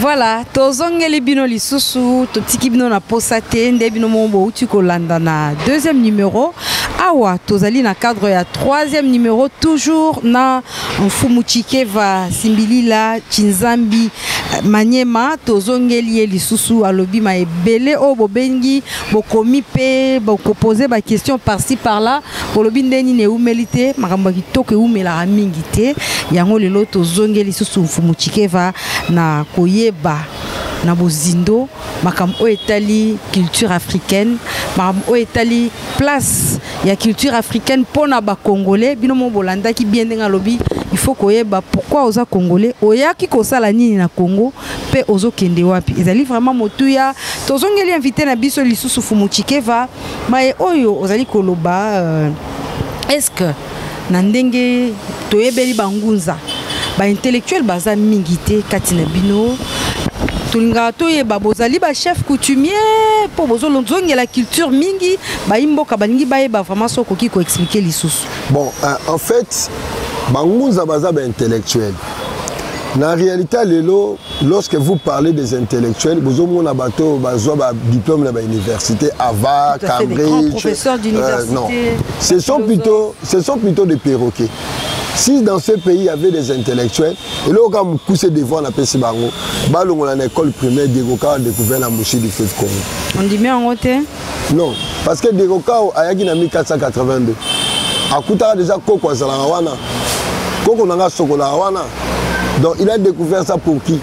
Voilà, tozongeli bino lisusu, totiki bino na posate, nde bino mombo uti kolanda na deuxième numéro. Awa, tozali na cadre ya troisième numéro, toujours na Mfumu Chikeva Simbilila Chinzambi Manyema, tozongeli lisusu alobi ma ebele o bobengi bokomi pe bokoposer ba question par-ci par-là, bolobi ndeni ne umelite makambo kitoko umela mingi te. Yango lelo tozongeli lisusu Mfumu Chikeva na koyeba na bozindo makambo etali culture africaine, makambo etali place ya culture africaine pona ba congolais bino mo bolanda ki bien ndenga lobi il faut koyeba pourquoi oza congolais oyaki kosala nini na Congo pe ozo kende wapi. Ezali vraiment motuya tozongeli invité na biso lisusu Mfumu Chikeva maye oyo ozali koloba est-ce que na ndenge toyebeli bangunza ba intellectuel baza mingité katina bino tulinga toyeba bozali ba chef coutumier po bozolonzonge la culture mingi ba imboka baningi bayeba vraiment soko ki ko expliquer lisusu. Bon, en fait bangunza baza ba intellectuel. Na réalité lelo lorsque vous parlez des intellectuels vous avez bateau bazoa diplôme na ba université Ava, Cambridge, professeurs d'université. Non, ce sont plutôt des perroquets. Si dans ce pays il y avait des intellectuels, et là quand on pousse devant la PC Bango, balon à l'école primaire Degoka a découvert la mouche du feu de Congo. On dit bien en côté? Non, parce que Degoka a eu en 1482. A Kouta déjà Koko Zalawana, Koko Nanga Sokolawana. Donc il a découvert ça pour qui?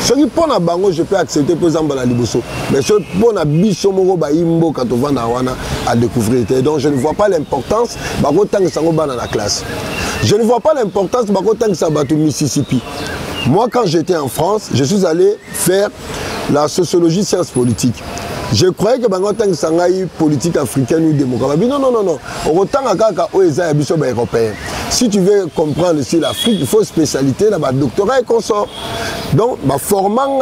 Ce qui pour na bango je peux accepter par exemple la liboso, mais ce pour na biso moko ba imbo quand on va na wana à découvrir. Donc je ne vois pas l'importance bango tant que ça go dans la classe. Je ne vois pas l'importance bango tant que ça va au Mississippi. Moi quand j'étais en France, je suis allé faire la sociologie sciences politiques. Je croyais que bango tant que ça ngai politique africaine ou démocratique. Non non non non. Autant kaka o eza biso ba européen. Si tu veux comprendre ici l'Afrique, il faut spécialité dans le doctorat et consort. Donc, formant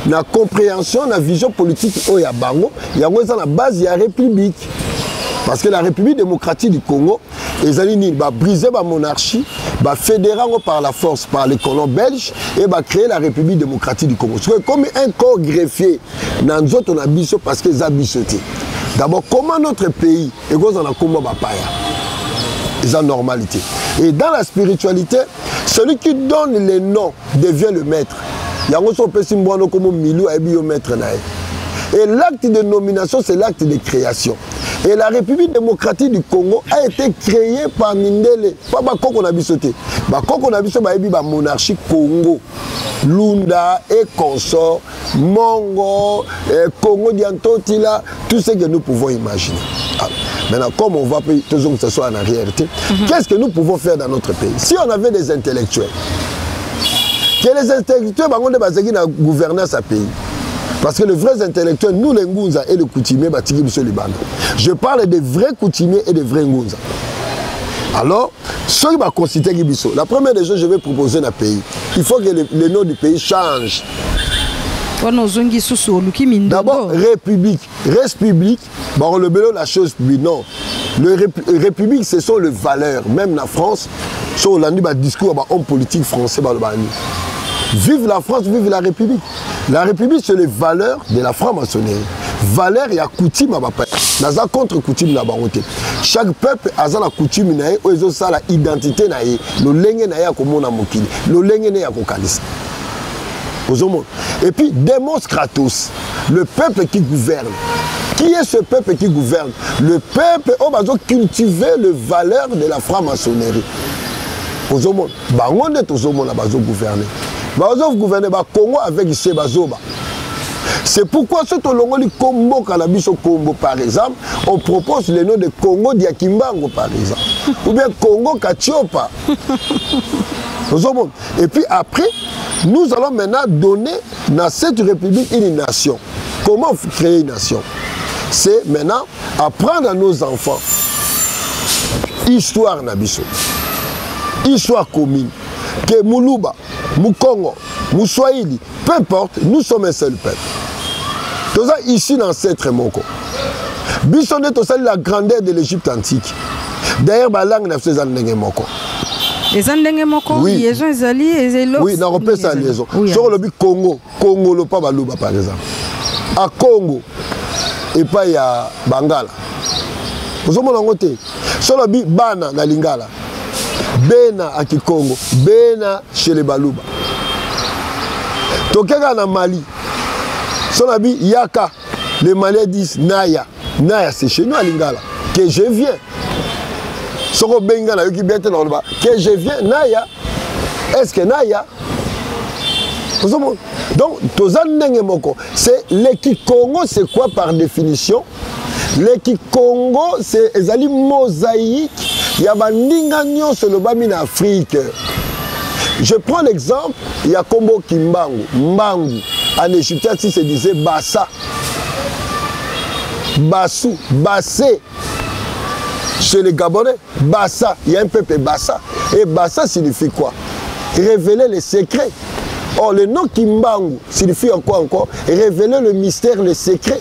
la compréhension, la vision politique au Yabango, il y a la base de la République. Parce que la République démocratique du Congo, ils ont brisé la monarchie, fédérer par la force, par les colons belges, et créer la République démocratique du Congo. C'est comme un corps greffier dans nous autres, on a bissé parce qu'ils ont bissoté. D'abord, comment notre pays, et qu'on a comment bapaya, ils ont normalité. Et dans la spiritualité, celui qui donne les noms devient le maître. Il y a un comme Milou et maître. Et l'acte de nomination, c'est l'acte de création. Et la République démocratique du Congo a été créée par Mindele. Pas Bakoko Nabisoté. Bakoko Nabisoté, la monarchie Congo. Lunda et consort, Mongo, Congo Diantotila, tout ce que nous pouvons imaginer. Maintenant, comme on va toujours que ce soit en arrière-té, qu'est-ce que nous pouvons faire dans notre pays? Si on avait des intellectuels, que les intellectuels vont gouverner ce pays. Parce que les vrais intellectuels, nous les Ngunza et les coutumiers, je parle des vrais coutumiers et des vrais Ngunza. Alors, ceux qui vont considérer Bisso, la première des choses que je vais proposer dans le pays, il faut que le nom du pays change. D'abord, république. République, bon, le bélo, la chose, non. Le république, ce sont les valeurs. Même en France, sur le discours homme politique français. Vive la France, vive la République. La République, c'est les valeurs de la franc-maçonnerie. Valeurs, il y a coutume à papa. Dans un contre-coutume à baroté. Chaque peuple a la coutume, il a la identité, le lengue n'a comme on a mokili, le lengue n'a pas kalisa. Et puis, Demos Kratos, le peuple qui gouverne. Qui est ce peuple qui gouverne? Le peuple qui a cultivé les valeurs de la franc-maçonnerie. Ozomon, on est gouverner. Bazo gouverner ba Congo avec Sebazoba. C'est pourquoi ce Tolongoli Combo Kalabiso Combo par exemple, on propose le nom de Congo Diakimbango par exemple. Ou bien Congo Kachiopa. Et puis après, nous allons maintenant donner dans cette république une nation. Comment créer une nation? C'est maintenant apprendre à nos enfants histoire Nabiso, histoire commune, que Moulouba, Moukongo, Mouswahili, peu importe, nous sommes un seul peuple. Tout ça ici dans cette Moko. Bissonnet, tout ça la grandeur de l'Égypte antique. D'ailleurs, la langue n'a pas Moko. Les Andengé moko, oui. liaison ezali, ezelo. Oui, on repère sa liaison. Sur le Congo, Congo le pas balouba par exemple. À Congo, et pas il y a Bangala. Vous avez mon côté. Sur le Bana na Lingala. Bena à Kikongo, Bena chez les Balouba. Tokega na Mali. Sur le Yaka, les Maliens disent Naya. Naya c'est chez nous à Lingala. Que je viens. Soko benga na yoki bete na ba que je viens Naya. Est-ce que Naya? Donc tozandenge moko, c'est l'Eki-Congo, c'est quoi par définition? L'Eki-Congo c'est ezali mosaïque, il y a bandinga nyonso le bami na Afrique. Je prends l'exemple, il y a Kombo Kimbangu, Mbangu en égyptien si se disait Bassa. Bassou, Bassé. Chez les Gabonais, Bassa, il y a un peuple Bassa. Et Bassa signifie quoi? Révéler les secrets. Or, le nom Kimbangu signifie quoi encore? Révéler le mystère, le secret.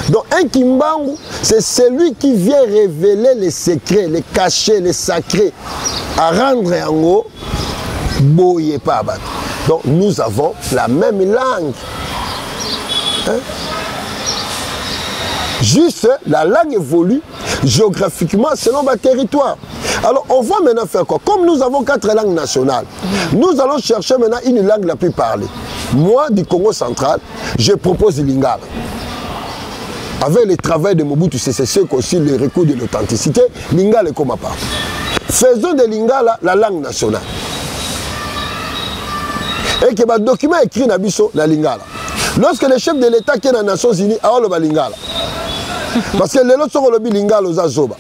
Donc, un Kimbangu, c'est celui qui vient révéler les secrets, les cachets, les sacrés, à rendre en haut, boye pas abattre. Donc, nous avons la même langue. Hein? Juste, la langue évolue géographiquement selon ma territoire. Alors, on va maintenant faire quoi? Comme nous avons 4 langues nationales, nous allons chercher maintenant une langue la plus parlée. Moi, du Congo central, je propose Lingala. Avec le travail de Mobutu Sese Seko aussi, le recours de l'authenticité, Lingala est comme à part. Faisons de Lingala la langue nationale. Et que le document écrit dans Bisso, la Lingala. Lorsque le chef de l'État qui est dans les Nations Unies, a le Lingala. Parce que les autres sont le Lingala aux Azoba.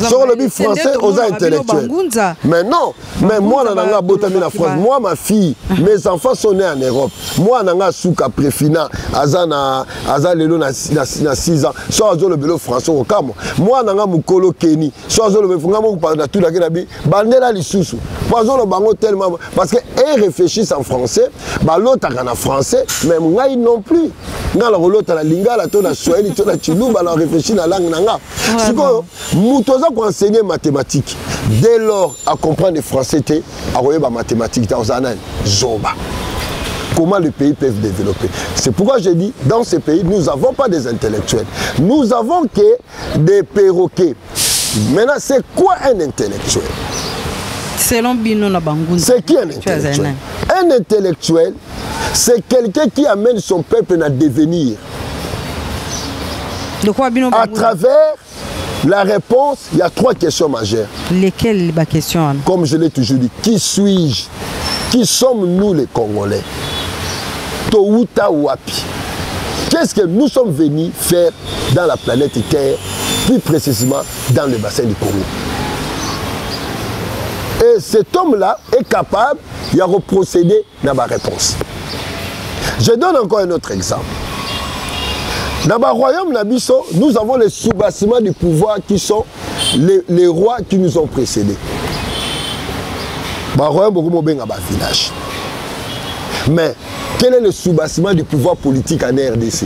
Sur le français aux intellectuels. Mais non, mais moi, je botamé en France. Moi, ma fille, mes enfants sont nés en Europe. Moi, je suis souka préfina, azana lelo na 6 ans. Soit je le vélo français au Camo. Moi, je suis mukolo Kenny. Soit je le vélo français tout la Kénabi. Bandela li sousou. Moi, je le bango tellement parce que ils réfléchissent en français. Bah l'autre en français, mais moi non plus. Dans la l'autre la lingala, la swahili, la chilou, bah on réfléchit dans la langue nanga. C'est quoi? Moutoza pour enseigner mathématiques. Dès lors, à comprendre le français, à regarder les mathématiques dans un zoba. Comment les pays peuvent développer? C'est pourquoi je dis, dans ces pays, nous n'avons pas des intellectuels. Nous avons que des perroquets. Maintenant, c'est quoi un intellectuel? Selon Bino Nabangoun. C'est qui un intellectuel? Un intellectuel, c'est quelqu'un qui amène son peuple à devenir. De quoi Bino à travers la réponse, il y a 3 questions majeures. Lesquelles les questions? Comme je l'ai toujours dit, qui suis-je? Qui sommes-nous les Congolais? Touta Wapi. Qu'est-ce que nous sommes venus faire dans la planète Terre, plus précisément dans le bassin du Congo? Et cet homme-là est capable de procéder dans ma réponse. Je donne encore un autre exemple. Dans le royaume Nabiso, nous avons les sous-bassements du pouvoir qui sont les rois qui nous ont précédés. Dans le royaume, beaucoup de village. Mais quel est le sous-bassement du pouvoir politique en RDC?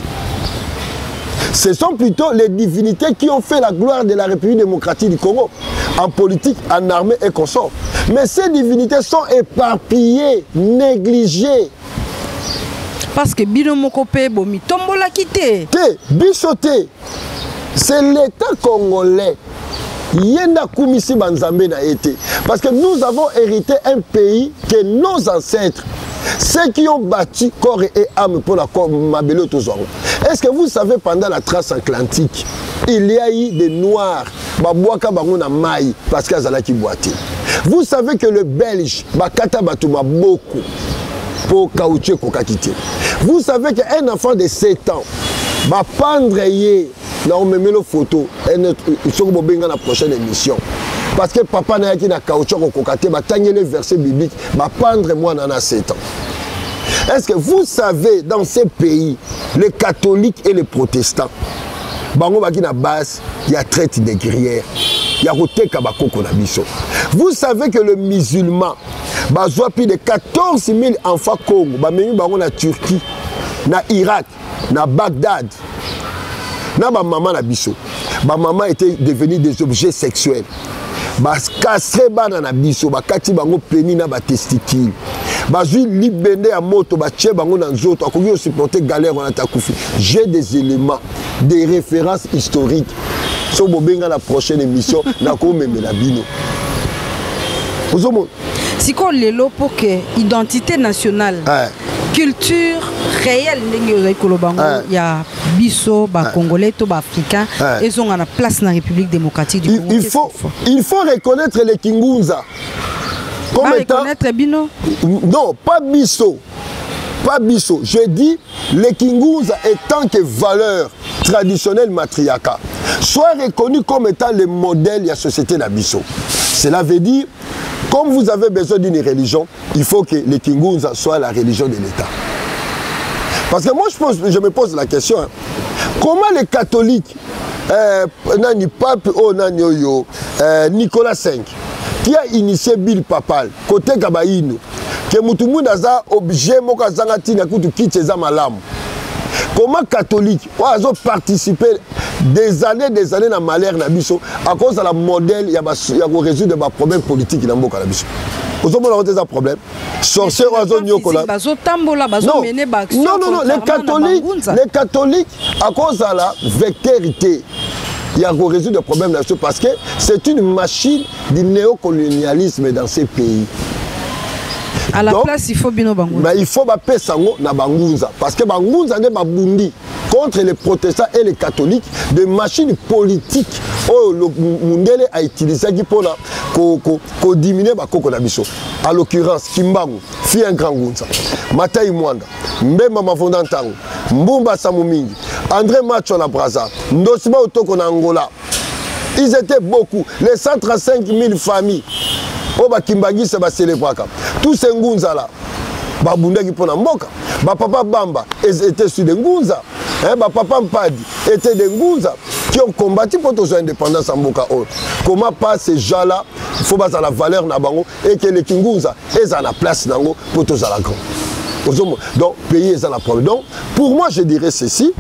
Ce sont plutôt les divinités qui ont fait la gloire de la République démocratique du Congo, en politique, en armée et consorts. Mais ces divinités sont éparpillées, négligées. Parce que Bino Mokope Bomi Tombola quitté. Bichoté, c'est l'État congolais. Yenda Koumisi Banzambe n'a été. Parce que nous avons hérité un pays que nos ancêtres, ceux qui ont bâti corps et âme pour la Mabelo Tozongo. Est-ce que vous savez, pendant la transatlantique, il y a eu des Noirs, Babouaka Bangouna Maï, parce qu'il y a qui boité. Vous savez que le Belge, Bakata Batouma, beaucoup. Pour caoutchouc kokakité. Vous savez qu'un enfant de 7 ans va prendre là on me met la photo et sur la prochaine émission parce que papa n'a pas caoutchouc kokakité va tenir les versets bibliques va prendre moi dans 7 ans. Est-ce que vous savez dans ces pays les catholiques et les protestants bango baki na base il y a traite des gruyères. Vous savez que le musulman a plus de 14 000 enfants Congo, en Turquie, en Irak, en Bagdad. Ma maman était devenue des objets sexuels. bakastre bana na biso bakati bango peni na batesticule bazwi libende ya moto batie bango na nzoto akoki supporter galère wana takufi. J'ai des éléments, des références historiques. So bobenga la prochaine émission na ko memela bino. Si qu'on lelo pour que identité nationale, culture réelle il y a biso ba congolais to ba africain et sont en place dans la République démocratique du Congo. Il faut reconnaître les Kingunza. Comme étant Bino? Non, pas biso. Pas biso. Je dis les Kingunza étant que valeur traditionnelle matriarcat soit reconnu comme étant le modèle de la société d'Abisso. Cela veut dire, comme vous avez besoin d'une religion, il faut que les Kingunza soient la religion de l'État. Parce que moi, je me pose la question, hein, comment les catholiques, nani pape Nicolas V, qui a initié Bill Papal, côté Kabaïno, que Moutoumou Naza objet Mokazangatina Koutou Kitcheza Malam. Comment catholique ont participé des années dans le malheur Nabiso à cause de la modèle, il y a résoudre des problèmes politiques dans le Nabiso. Vous avez des problèmes. Sorciers oiseaux nyokola. Non, les catholiques, à cause de la vectérité, il y a résoudre des problèmes là-dessus parce que c'est une machine du néocolonialisme dans ces pays. À la place, il faut bien Bangunza. Il faut payer sango na Bangunza parce que Bangunza n'est pas bundi contre les protestants et les catholiques de machines politiques où le Mundele a utilisé pour diminuer Bakoko Nabiso. À l'occurrence, Kimbangu, Fien Grangunza, Mataï Mwanda, Mbemba Mavondantango, Mbumba Samumingi, André Macho na Braza, Ndosiba Otoko na Angola. Ils étaient beaucoup, les 135 000 familles. Oba Kimbagi se ba célébraka. Tous ces ngunza là. Ba bundaki pona mboka. Ba papa Bamba étaient sur des ngunza. Ba papa Mpadi étaient des ngunza qui ont combattu pour toute indépendance en mboka haute. Comment pas ces gens là, il faut pas la valeur na bango et que les kingunza ils ont la place nango pour tous à la grande. Donc pays est la problème. Donc pour moi je dirais ceci.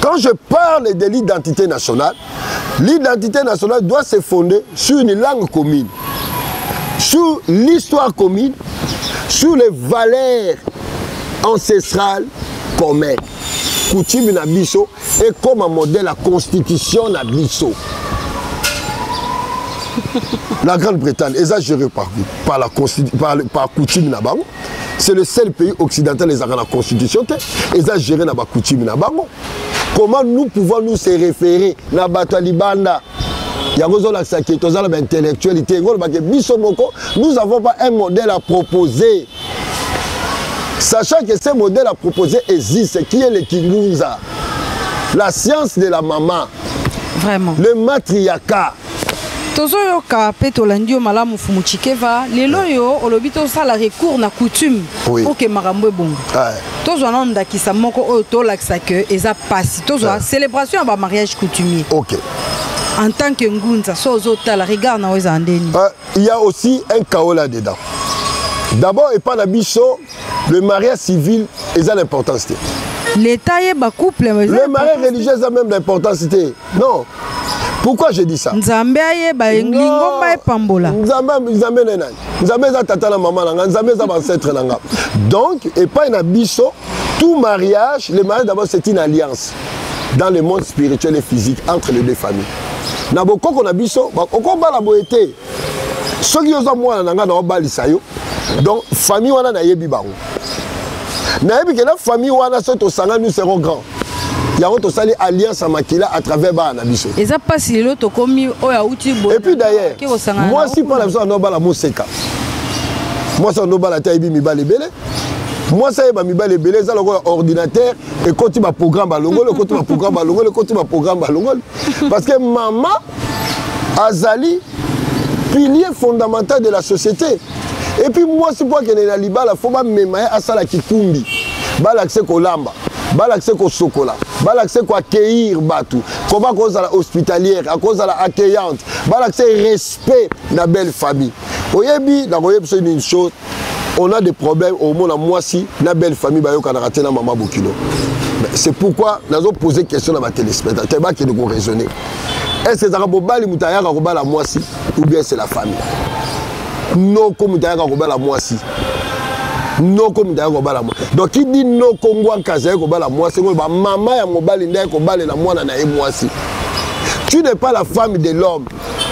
Quand je parle de l'identité nationale doit se fonder sur une langue commune, sur l'histoire commune, sur les valeurs ancestrales communes. Coutume Nabiso et comme un modèle la constitution Nabiso. La Grande-Bretagne, exagérée par coutume Nabango, c'est le seul pays occidental qui a la constitution, exagéré par coutume Nabango. Comment nous pouvons nous se référer à Batalibanda? Il y a une intellectualité. Nous n'avons pas un modèle à proposer. Sachant que ce modèle à proposer existe, qui est le Kingunza, la science de la maman, vraiment, le matriarcat. Tozoyoka petolandio malamu fumuchikeva lelo yo olobito sala recours na coutume pour que marambo bongo. Tozo nanda ki samoko o to laksa que eza pasi tozo célébration ba mariage coutumier. OK. En tant que ngunza sozo tala regarde na weza ndeni. Il y a aussi un chaos là-dedans. D'abord et pas la biso, le mariage civil est l'importance. L'état est ba couple le mariage religieux a même l'importance. Non. Pourquoi je dis ça? Nzambe aye ba ngingomba e pambola. Nzambe nenani. Nzambe za tata na maman nanga, Nzambe za ancêtre nanga. Donc et pas une biso, tout mariage, le mariage d'abord c'est une alliance dans le monde spirituel et physique entre les deux familles. Na boko ko na biso, oko ba la boété. Soki yo za mwana nanga na obalisa yo. Donc famille wana na yebi bango. Na yebi que la famille wana soto sanga nous serons grands. Il y a une alliance à Makila à travers Banabiso. Et ça passe l'autre comme et puis d'ailleurs, moi si pas la besoin de la moseka. Moi ça no bala taïbi mi balebele. Moi ça ba mi balebele ça le ordinateur et quand tu vas programme balongolo, quand tu vas programme balongolo, quand tu vas programme balongolo parce que maman azali pilier fondamental de la société. Et puis moi si pas que na libala faut ba mema asala kikumbi. Bala c'est kolamba. Balaxé ko sokola, balaxé ko accueillir batu, comment cause à la hospitalière, à cause à la accueillante, balaxé respect la belle famille. Oyebi, la voyez c'est une chose, on a des problèmes au monde à moi si la belle famille ba yo kana raté na maman Bokilo. C'est pourquoi nous avons posé question à ma téléspectateur qui nous raisonner. Est-ce que ça va bobali mutayaka kobala mwasi ou bien c'est la famille? Non comme mutayaka kobala mwasi. Non comme mutayaka kobala mwasi. Donc qui dit non kongwa kaza kobala mwasi ngo ba mama ya mobali ndai kobala na mwana na ye mwasi. Tu n'es pas la femme de l'homme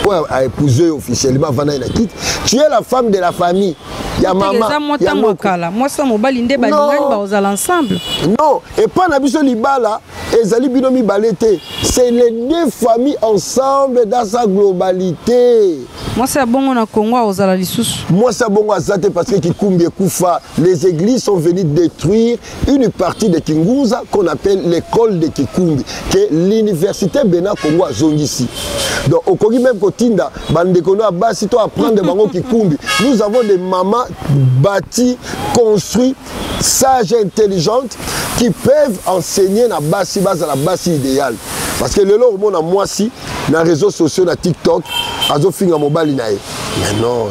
pour épouser officiellement Vana Inakit. Tu es la femme de la famille. Il y a maman. Moi, ça mobali ndai ba lingani ba ozala ensemble. Non, et pas na biso libala. Ezali binomi balete. C'est les deux familles ensemble dans sa globalité. Moi c'est bon on a Congo ozala lisusu. Moi c'est bon azate parce que Kikumbi Kufa, les églises sont venues détruire une partie de Kingunza qu'on appelle l'école de Kikumbi, qui est l'université Bena Congo à Zongisi. Donc au Congo même Kotinda, bandekono abasi to apprendre de bango Kikumbi. Nous avons des mamans bâties, construites, sages et intelligentes qui peuvent enseigner na basi base à la base idéale. Parce que le lot on a moi si dans les réseaux sociaux na TikTok azo finga mobali na ye. Mais non.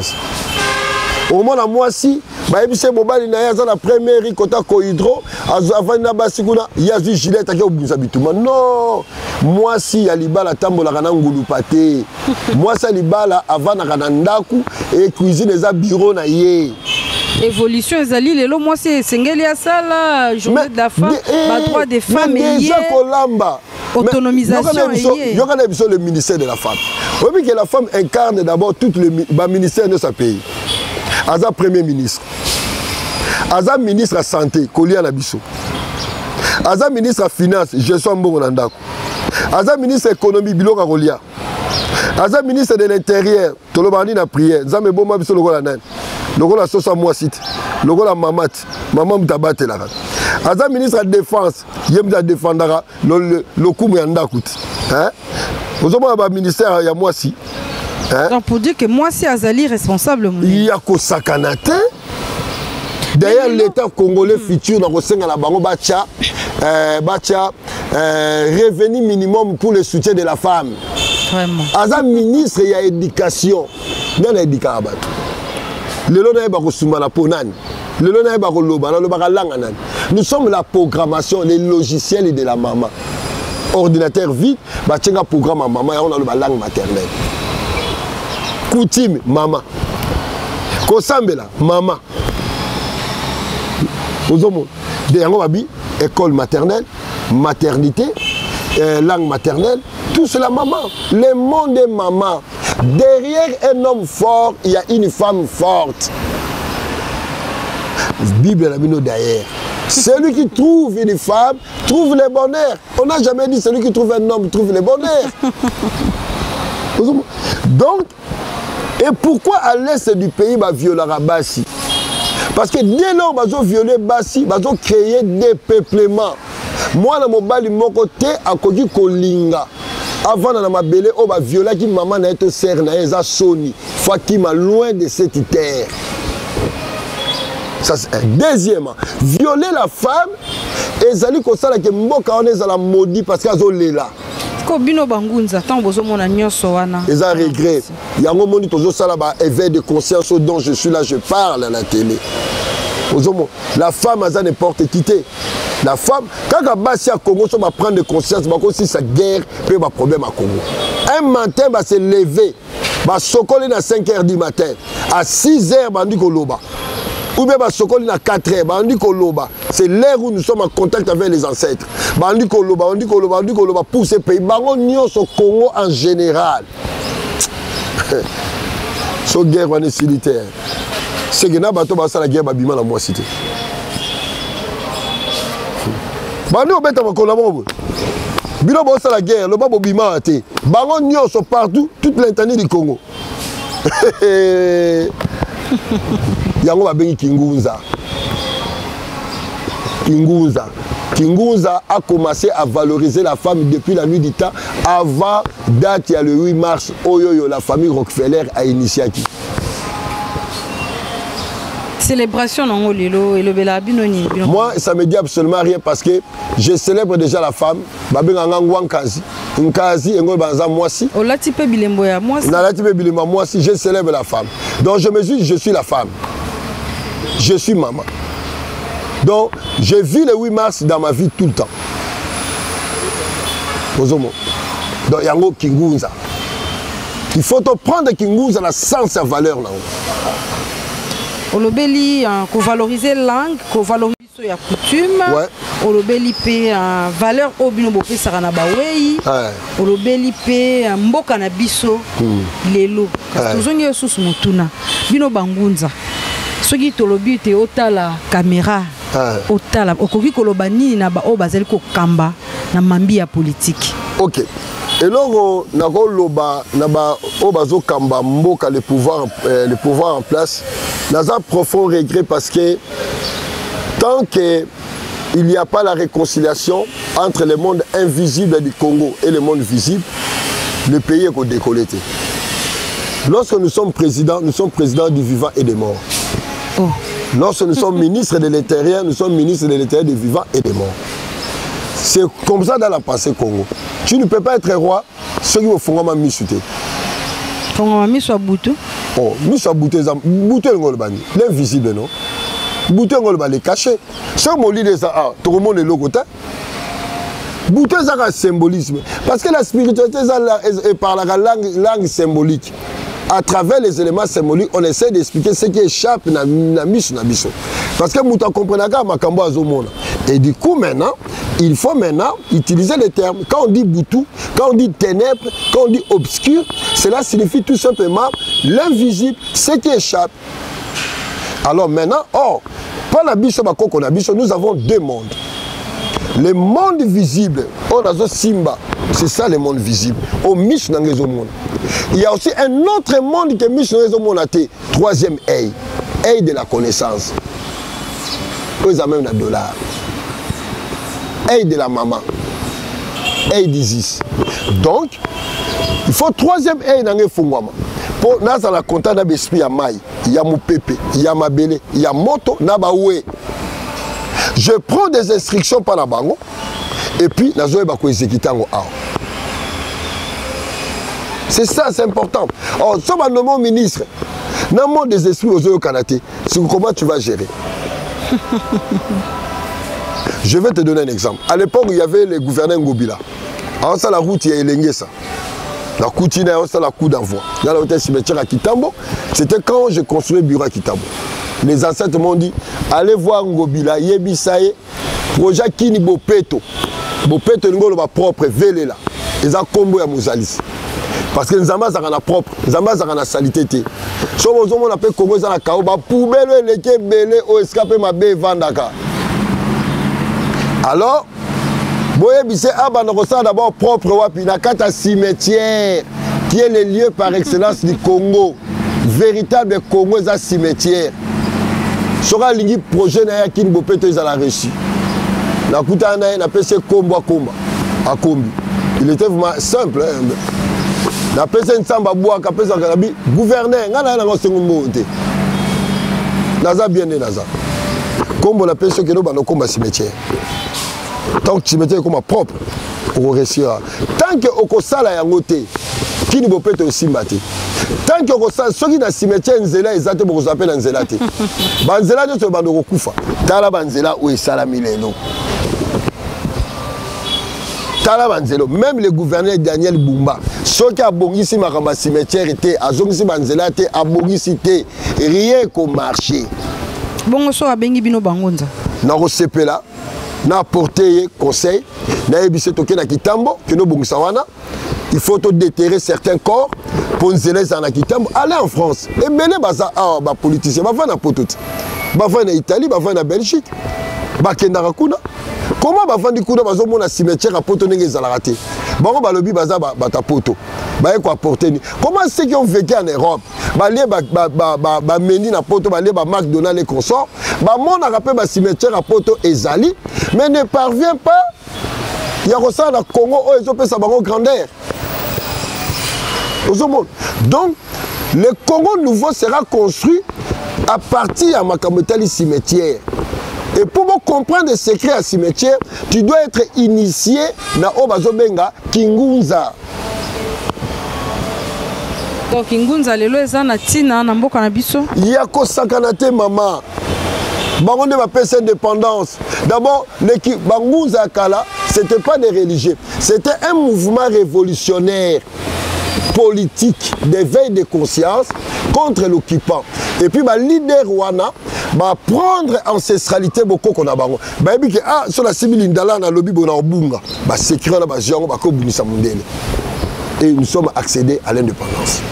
Au moment à moi si ba ebise mobali na ye za la première kota ko hydro azo avant na basi kuna yazu gilet take obuza bituma. Non. Moi si ya libala tambola kana ngulu pate. Moi ça libala avant na kana ndaku et cuisine za bureau na ye. Évolution ezali lelo moi c'est sengeli ya sala journée de la femme ba droit des femmes et déjà kolamba autonomisation il y a le ministère de la femme. Oui que la femme incarne d'abord tout le ministère de sa pays. Aza premier ministre. Aza ministre à santé Kolia Nabiso. Aza ministre à finance gestion mbongo na ndako. Aza ministre économie Biloka Kolia. Aza ministre de l'intérieur tolobani na prière nzambe boma biso lokola nani. Lokola sosa moi site lokola mamat maman mtabate la aza ministre de défense yemda défendara le kumu ya ndakuti hein ozoma ba ministère ya moi si hein donc pour dire que moi si azali responsable il y a ko sakanate d'ailleurs l'état congolais futur na kosenga na bango bacha revenu minimum pour le soutien de la femme vraiment aza ministre ya éducation dans l'éducation. Nous sommes la programmation, les logiciels de la maman. Ordinateur vide, un programme à maman, on a la langue maternelle. Coutume, maman. Kosambela, maman. École maternelle, maternité, langue maternelle, tout c'est la maman. Le monde est maman. Derrière un homme fort, il y a une femme forte. Bible la Bible derrière. Celui qui trouve une femme trouve le bonheur. On n'a jamais dit celui qui trouve un homme trouve le bonheur. Donc, et pourquoi à l'est du pays va violer Bassi? Parce que dès lors qu'ils ont violé Bassi, ils ont créé des peuplements. Moi, dans mon bali, mon côté, à côté Kolinga. Avant dans ma belle, on va violer qui maman n'a été serre na eza soni. Fatima loin de cette terre. Ça c'est deuxièmement, violer la femme et zali ko sala ke mboka on est la maudit parce qu'azo lela. Ko bino bangunza tant bozo mona nyoso wana. Les a regret. Yango moni tozo sala ba éveil de conscience dont je suis là, je parle à la télé. La femme a n'importe quitté. La femme, quand la base à Congo, ça va prendre conscience, si sa guerre peut avoir problème à Congo. Un matin, va se lever, va socoler à 5 h du matin, à 6 h, bandi koloba. Ou bien va socoler à 4 h, bandi koloba. C'est l'heure où nous sommes en contact avec les ancêtres. Bandi koloba, bandi koloba, bandi koloba pour ces pays. Bango nyon au Congo en général. So guerre on est militaire. C'est que na bato ba la guerre ba bima la moi cité. Bandi obeta makona mo. Bino ba la guerre, le babo bima té. Bango nyon so partout, toute l'intérieur du Congo. Yango ba bengi Kingunza. Kingunza. Kingunza a commencé à valoriser la femme depuis la nuit du temps. Avant date, il y a le 8 mars, Oyoyo, la famille Rockefeller a initié qui. Célébration non lilo et le bela binoni. Moi, ça me dit absolument rien parce que je célèbre déjà la femme. Babenga ngangwa nkazi. Nkazi ngo banza mwasi. Olati pe bilembo ya mwasi. Na lati pe bilembo mwasi, je célèbre la femme. Donc je me dis je suis la femme. Je suis maman. Donc, je vis le 8 mars dans ma vie tout le temps. Donc yango Kingunza. Il faut prendre Kingunza la sens sa valeur là. Olobeli ko valoriser langue, ko valoriser ya coutume. Ouais. Olobeli pe valeur obino bopé sarana bawei. Olobeli pe mboka na biso lelo. Parce que zongi yosusu mutuna. Bino bangunza. Soki tolobi te otala caméra. Otala okoki koloba nini na ba o bazali ko kamba na mambi ya politique. OK. Et donc nako loba na ba o bazo kamba mboka le pouvoir en place. Naza profond regret parce que tant que il n'y a pas la réconciliation entre le monde invisible du Congo et le monde visible, le pays est décollé. Lorsque nous sommes présidents du vivant et des morts. Oh. Lorsque nous sommes ministres de l'Intérieur, nous sommes ministres de l'Intérieur des vivants et des morts. C'est comme ça dans la pensée Congo. Tu ne peux pas être roi, ceux qui font ma misute. Font ma soit boutou. Oh, misou bouté l'invisible non. Bouté ngolbani caché. Ce mot lit ça tout le monde est loco. Bouté ça un symbolisme parce que la spiritualité est par la langue symbolique. À travers les éléments symboliques, on essaie d'expliquer ce qui échappe na misu na biso. Parce que mouta comprend ka makambo azomona. Et du coup maintenant, il faut maintenant utiliser les termes. Quand on dit boutou, quand on dit ténèbres, quand on dit obscur, cela signifie tout simplement l'invisible, ce qui échappe. Alors maintenant, par la biso bakoko na biso, nous avons deux mondes. Le monde visible, on a Simba, c'est ça le monde visible. Au misu na ngezo monde. Il y a aussi un autre monde que misu na ngezo monde a été troisième œil, œil de la connaissance. Ils ont même un dollar. Œil de la maman. Œil d'Isis. Donc, il faut troisième œil dans le fungwama. Pour nous, dans la compta d'un esprit à maï, il y a mon pépé, il y a ma belle, il y a moto, nabaoué. Je prends des instructions par la bango et puis nous allons exécuter en haut. C'est ça, c'est important. Alors, si on a nommé ministre, dans le monde des esprits aux yeux Kanaté, comment tu vas gérer? Je vais te donner un exemple. À l'époque, il y avait le gouverneur Ngobila. Alors ça, la route, il y a élengué ça. La coutine, ça, la coup d'envoi. Dans l'hôtel cimetière à Kitambo, c'était quand j'ai construit le bureau à Kitambo. Les ancêtres m'ont dit, allez voir Ngobila, Yebisaye, projet Kini Bopeto. Bopeto, Ngolo va propre, vélé là. Ils ont combo à Mouzalis. Parce que nous avons un propre, nous avons une salité. Si on appelle Congo, nous avons un poubelle, les belé, ou escapé ma bé vandaka. Alors, Boyebise Abanorosa d'abord propre wapi na kata cimetière qui est le lieu par excellence du Congo. Véritable Congo est un cimetière. Sera lingi projet na yakini bopeto ils la reçu. Na kutana na pese kombo à kombi. Il était vraiment simple. Na pese nsamba boa ka pese kalabi gouverneur ngana na ngosengumbo te. Naza bien né naza. Kombo na pese que no bano komba cimetière. Tant que tu mettais comme propre, on réussira. Tant que au kosala yango te, qui ne peut pas aussi mater. Tant que au kosala, ceux qui dans cimetière nzela, ils ont beaucoup appelé nzela te. Banzela de ce bando kufa. Tala banzela où est salami lelo. Tala banzelo. Même le gouverneur Daniel Bumba, ceux qui a bongisi makamba cimetière était, a zongisi banzela te, a bongisi te, rien qu'au marché. Bongo so abengi bino bangonza. Na rosepe là. Na apporté conseil, na ebise toke na Kitambo, que no bongisa wana, il faut déterrer certains corps pour nous aider en Kitambo, aller en France. Et belé baza ba politicien, ba va na potot. Ba va na Italie, ba va na Belgique. Ba kenda kuna. Comment ba va di kuna bazo mona cimetière à poto ndenge za la raté. Bango ba lobi baza ba ta poto. Ba ko apporter. Comment ceux qui ont vécu en Europe, ba les ba mendi na poto, ba les ba McDonald's et consorts, ba mona rappel ba cimetière à poto ezali, mais ne parvient pas. Il y a ça dans le Congo où ils ont fait sa grandeur. Donc, le Congo nouveau sera construit à partir de Makamotali cimetière. Et pour comprendre les secrets à cimetière, tu dois être initié dans Obazobenga Kingunza. Donc Kingunza lelo eza na tina na mboka na biso. Yako sakanate mama. Bangonde va payer indépendance. D'abord, l'équipe Bangunza Kala, C'était pas des religieux, c'était un mouvement révolutionnaire politique d'éveil de conscience contre l'occupant. Et puis le leader Wana va prendre ancestralité beaucoup qu'on a bango. Bah et ah sur la civile indala na lobby bona obunga ba sécurité na ba jango ba ko bunisa mondele. Et nous sommes accédés à l'indépendance.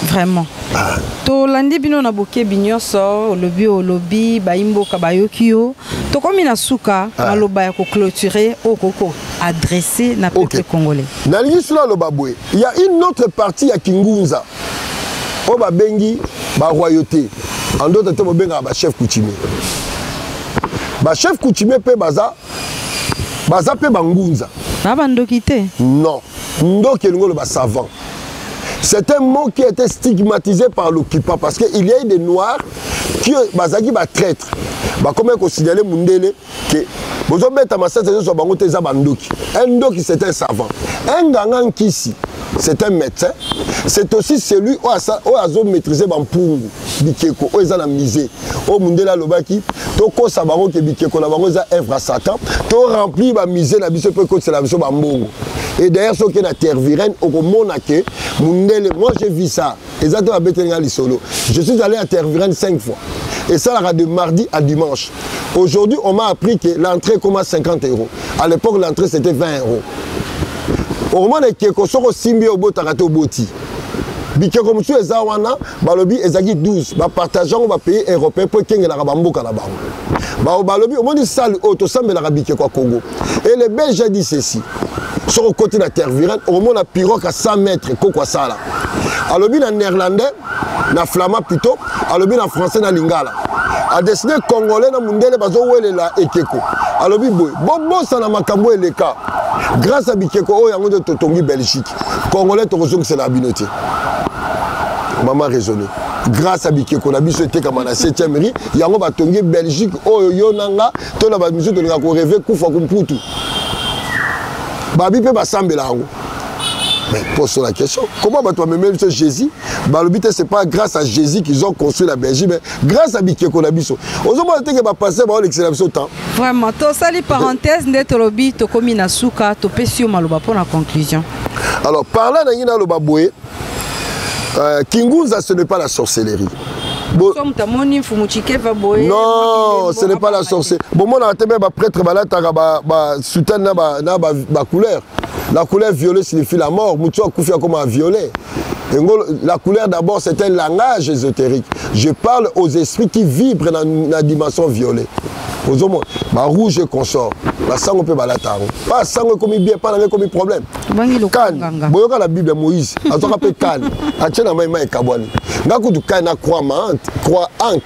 Vraiment. To landi bino na boke binyoso lobby baimbo kabayokio to komi na suka maloba ya ko clôturer okoko adressé na peuple congolais. Na lisula lo babwe. Il y a une autre partie à Kingunza. O ba bengi ba royauté. En d'autres termes benga ba chef coutumier. Ba chef coutumier pe baza pe bangunza. Na bandokité. Non. Ndoki ngolo ba savant. C'est un mot qui a été stigmatisé par l'occupant parce qu'il y a eu des noirs qui sont traîtres. Comme on considère Mundele que un ndoki c'est un savant. Un gangan kisi c'est un médecin. C'est aussi celui qui a maîtrisé Bampungu, Bikeko, qui a misé. Au Mundela Lobaki, Toko Sabaro qui Bikeko, la bango a œuvre à Satan, to rempli ba misé la bise peut c'est la mission Bambongo. Et d'ailleurs, ce qui est à Tervuren, au Monake, moi j'ai vu ça. Exactement à Betengali Solo. Je suis allé à Tervuren 5 fois. Et ça, de mardi à dimanche. Aujourd'hui, on m'a appris que l'entrée commence à 50 €. À l'époque, l'entrée c'était 20 €. Au moment où Keko Soro Simbi au Botarate au Boti. Bikeko Moussou et Zawana, Balobi et Zagi 12. Partageant, on va payer européen pour qu'il y ait la Rabambo Kanabango. Balobi, au moment où salle auto sambe la Rabikeko Congo. Et les Belges ont dit ceci. Sur le côté de la terre virale, au moment où la pirogue à 100 mètres, quoi ça là. Alors, en néerlandais, en flamand plutôt, alors en français, en lingala. A dessiné congolais, dans Mundele, bazo ouele la ekeko. Alors, bon, ça n'a makambo et les cas. Grâce à Bikeko, oh, yango de Totongi Belgique. Congolais, Torozong, c'est la binoté. Maman raisonné. Grâce à Bikeko, on a vu ce thé comme à la 7e riz, yango va Tongi Belgique, oh, yonanga, ton la musique de la rêver, koufa kumputu. Babi peut pas sembler là. Mais pose la question, comment tu vas même ce Jésus? C'est pas grâce à Jésus qu'ils ont construit la Belgique, mais grâce à Bikeko Nabiso. Aujourd'hui, on va passer par l'excellence temps. Vraiment, tu as sali parenthèse, tu lobby, tu commis na souka, tu peux sur maloba pour la conclusion. Alors, parlant d'Angina Lobaboué, Kingunza, ce n'est pas la sorcellerie. Non, ce n'est pas la sorcellerie. Bon, moi, on a prêtre, soutien la couleur. La couleur violet signifie la mort. Moutou Koufia comme un violet. La couleur d'abord, c'est un langage ésotérique. Je parle aux esprits qui vibrent dans la dimension violet. Aux hommes, rouge et consort. La sang on peut balatar. Pas sang comme bien, pas comme problème. Cannes. Boyoka la Bible Moïse. A toi appelle Cannes. A tiens la main et Kabouani. Nakou du Cannes a croix Ank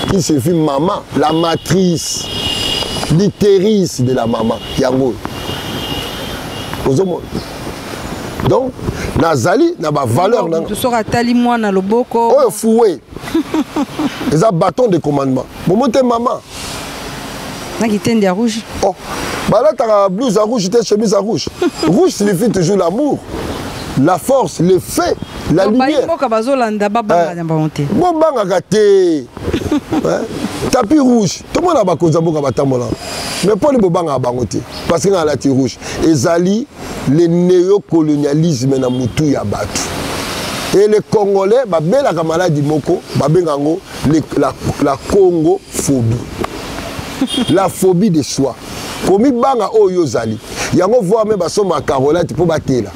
qui signifie maman, la matrice, l'itérice de la maman. Yango. Aux hommes. Donc, Nazali n'a pas valeur. Tu seras tali moi dans le boko. Oh, foué. Les bâtons de commandement. Moment maman. Qui rouge. Oh, bah là, tu as blouse à rouge, tu as chemise à rouge. Rouge signifie toujours l'amour, la force, le fait, la lumière. Tapis rouge, tout le monde a bakouza boka batambola. Mais pas le bobanga bangote parce qu'il y a la tire rouge. Et Zali, le néocolonialisme na mutu ya batu. Et les Congolais, ba bela ka maladie moko, ba bengango la Congo-phobie. La phobie de soi. Comme banga oyo Zali. Yango voit même baso macarolate pour batela.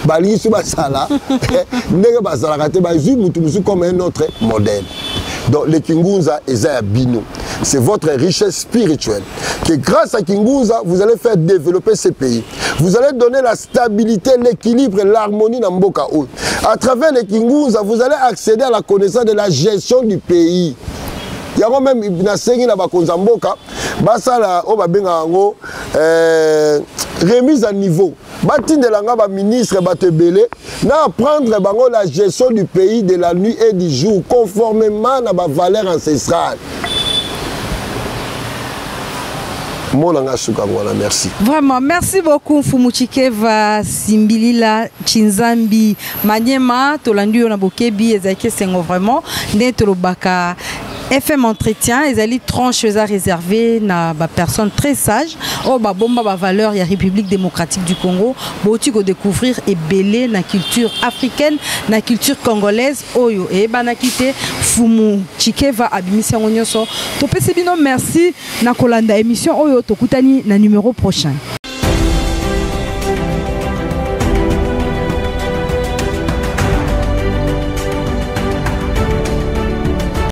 Bali sur basala. Nega basala kate ba zu mutu comme un autre modèle. Donc les Kingunza et Bino, c'est votre richesse spirituelle. Que grâce à Kingunza, vous allez faire développer ces pays. Vous allez donner la stabilité, l'équilibre et l'harmonie dans Mboka Haut. À travers les Kingunza, vous allez accéder à la connaissance de la gestion du pays. Il y a même une remise à niveau. Batine langa ministre Batebele na apprendre la gestion du pays de la nuit et du jour conformément à ma valeur ancestrale. Merci. Vraiment, merci beaucoup Fumuchikeva Simbilila Chinzambi Manyema Tolandi Onabokebi Ezake Sengo vraiment Netolobaka FM Entretien, ils allaient tranches réservées na ba personnes très sages. Oh ba bomba ba valeur ya République démocratique du Congo. Boti ko découvrir et belé na culture africaine, na culture congolaise. Oyo et banakité fumu chikeva abimisi ngonyoso. To pesi bino merci na kolanda émission Oyo tokutani na numéro prochain.